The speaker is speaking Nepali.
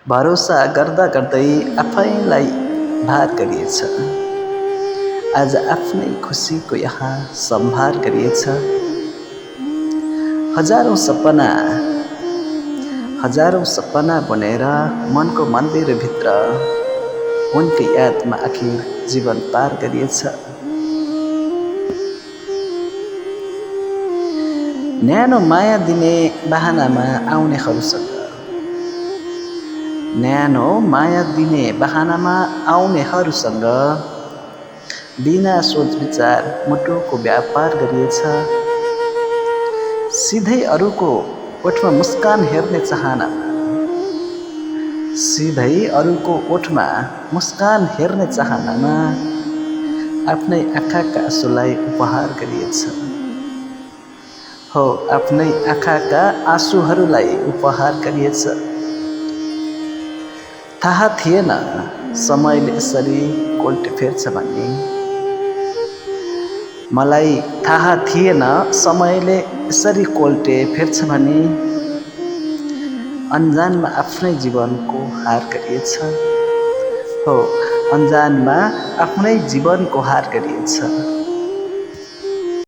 भरोसा गर्दा गर्दै आफैलाई भार गरिएछ। आज आफ्नै खुसीको यहाँ सम्भार गरिएछ। हजारौं सपना बुनेर मनको मन्दिरभित्र उनकै यादमा आखिर जीवन पार गरिएछ। न्यानो माया दिने बहानामा आउनेहरूसँग बिना सोच विचार मुटुको व्यापार गरिएछ। सिधै अरूको ओठमा मुस्कान हेर्ने चाहनामा आफ्नै आँखाका आँसुलाई उपहार गरिएछ। आफ्नै आँखाका आँसुहरूलाई उपहार गरिएछ। थाहा थिएन समयले यसरी कोल्टे फेर्छ भन्ने। मलाई थाहा थिएन समयले यसरी कोल्टे फेर्छ भन्ने। अन्जानमा आफ्नै जीवनको हार गरिएछ। अन्जानमा आफ्नै जीवनको हार गरिएछ।